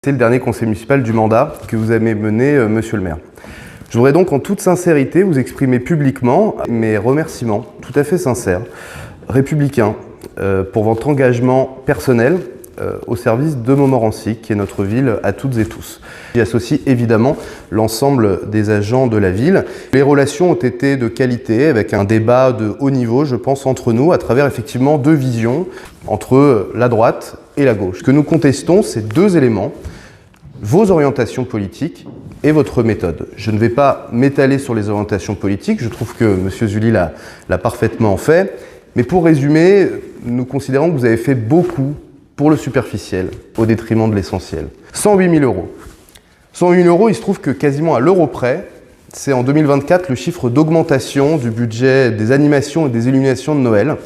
C'est le dernier conseil municipal du mandat que vous avez mené, monsieur le maire. Je voudrais donc en toute sincérité vous exprimer publiquement mes remerciements tout à fait sincères, républicains, pour votre engagement personnel au service de Montmorency, qui est notre ville à toutes et tous. J'y associe évidemment l'ensemble des agents de la ville. Les relations ont été de qualité, avec un débat de haut niveau, je pense, entre nous, à travers effectivement deux visions, entre la droite et la gauche. Ce que nous contestons, c'est deux éléments: vos orientations politiques et votre méthode. Je ne vais pas m'étaler sur les orientations politiques, je trouve que M. Zully l'a parfaitement fait, mais pour résumer, nous considérons que vous avez fait beaucoup pour le superficiel, au détriment de l'essentiel. 108 000 euros. 108 000 euros, il se trouve que quasiment à l'euro près, c'est en 2024 le chiffre d'augmentation du budget des animations et des illuminations de Noël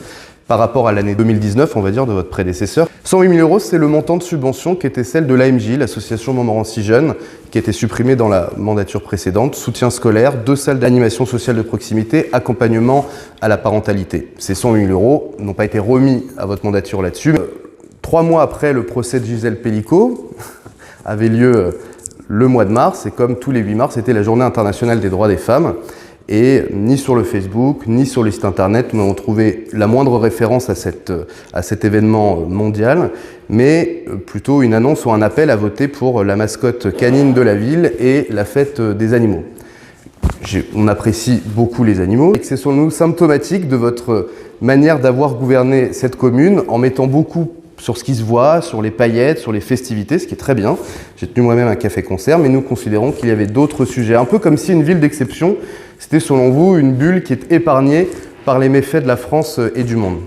par rapport à l'année 2019, on va dire, de votre prédécesseur. 108 000 euros, c'est le montant de subvention qui était celle de l'AMJ, l'association Montmorency Jeunes, qui a été supprimée dans la mandature précédente. Soutien scolaire, 2 salles d'animation sociale de proximité, accompagnement à la parentalité. Ces 108 000 euros n'ont pas été remis à votre mandature là-dessus. 3 mois après le procès de Gisèle Pelicot avait lieu le mois de mars, et comme tous les 8 mars, c'était la journée internationale des droits des femmes. Et ni sur le Facebook, ni sur le site internet, nous n'avons trouvé la moindre référence à cet événement mondial, mais plutôt une annonce ou un appel à voter pour la mascotte canine de la ville et la fête des animaux. On apprécie beaucoup les animaux, et c'est selon nous symptomatique de votre manière d'avoir gouverné cette commune en mettant beaucoup sur ce qui se voit, sur les paillettes, sur les festivités, ce qui est très bien. J'ai tenu moi-même un café-concert, mais nous considérons qu'il y avait d'autres sujets. Un peu comme si une ville d'exception, c'était selon vous une bulle qui est épargnée par les méfaits de la France et du monde.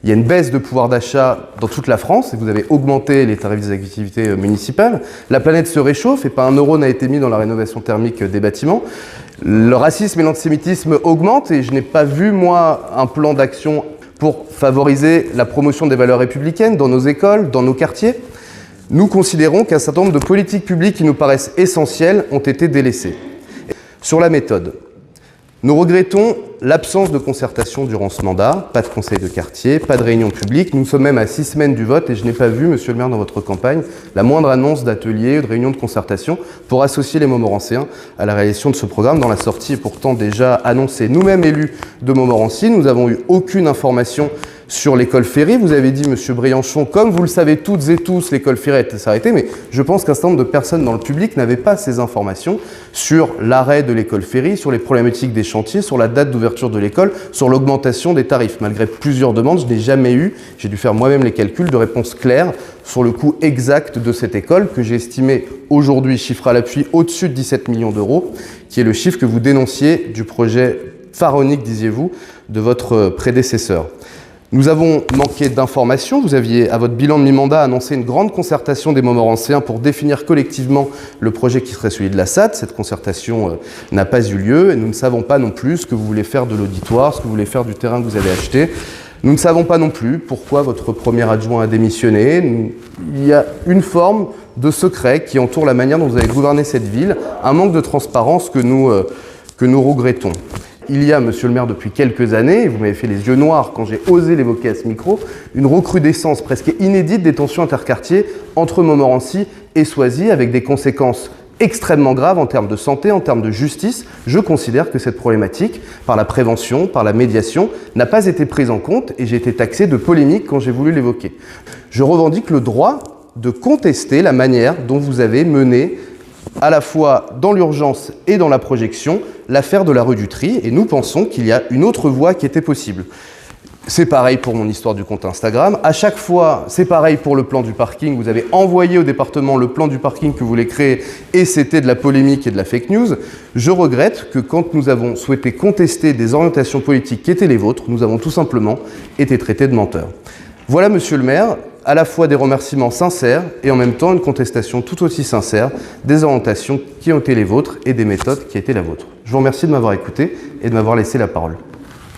Il y a une baisse de pouvoir d'achat dans toute la France, et vous avez augmenté les tarifs des activités municipales. La planète se réchauffe, et pas un euro n'a été mis dans la rénovation thermique des bâtiments. Le racisme et l'antisémitisme augmentent, et je n'ai pas vu, moi, un plan d'action pour favoriser la promotion des valeurs républicaines dans nos écoles, dans nos quartiers. Nous considérons qu'un certain nombre de politiques publiques qui nous paraissent essentielles ont été délaissées. Sur la méthode, nous regrettons l'absence de concertation durant ce mandat, pas de conseil de quartier, pas de réunion publique. Nous sommes même à 6 semaines du vote et je n'ai pas vu, monsieur le maire, dans votre campagne, la moindre annonce d'atelier ou de réunion de concertation pour associer les Montmorenciens à la réalisation de ce programme, dont la sortie est pourtant déjà annoncée. Nous-mêmes élus de Montmorency, nous n'avons eu aucune information sur l'école Ferry. Vous avez dit, monsieur Briançon, comme vous le savez toutes et tous, l'école Ferry a été arrêtée, mais je pense qu'un certain nombre de personnes dans le public n'avaient pas ces informations sur l'arrêt de l'école Ferry, sur les problématiques des chantiers, sur la date d'ouverture de l'école, sur l'augmentation des tarifs. Malgré plusieurs demandes, je n'ai jamais eu, j'ai dû faire moi-même les calculs, de réponse claire sur le coût exact de cette école, que j'ai estimé aujourd'hui, chiffre à l'appui, au-dessus de 17 millions d'euros, qui est le chiffre que vous dénonciez du projet pharaonique, disiez-vous, de votre prédécesseur. Nous avons manqué d'informations. Vous aviez, à votre bilan de mi-mandat, annoncé une grande concertation des Montmorenciens pour définir collectivement le projet qui serait celui de la SAD. Cette concertation n'a pas eu lieu, et nous ne savons pas non plus ce que vous voulez faire de l'auditoire, ce que vous voulez faire du terrain que vous avez acheté. Nous ne savons pas non plus pourquoi votre premier adjoint a démissionné. Il y a une forme de secret qui entoure la manière dont vous avez gouverné cette ville, un manque de transparence que nous regrettons. Il y a, monsieur le maire, depuis quelques années, et vous m'avez fait les yeux noirs quand j'ai osé l'évoquer à ce micro, une recrudescence presque inédite des tensions interquartiers entre Montmorency et Soisy, avec des conséquences extrêmement graves en termes de santé, en termes de justice. Je considère que cette problématique, par la prévention, par la médiation, n'a pas été prise en compte, et j'ai été taxé de polémique quand j'ai voulu l'évoquer. Je revendique le droit de contester la manière dont vous avez mené, à la fois dans l'urgence et dans la projection, l'affaire de la rue du Tri, et nous pensons qu'il y a une autre voie qui était possible. C'est pareil pour mon histoire du compte Instagram. À chaque fois, c'est pareil pour le plan du parking. Vous avez envoyé au département le plan du parking que vous voulez créer, et c'était de la polémique et de la fake news. Je regrette que quand nous avons souhaité contester des orientations politiques qui étaient les vôtres, nous avons tout simplement été traités de menteurs. Voilà, monsieur le maire, à la fois des remerciements sincères et en même temps une contestation tout aussi sincère des orientations qui ont été les vôtres et des méthodes qui étaient la vôtre. Je vous remercie de m'avoir écouté et de m'avoir laissé la parole.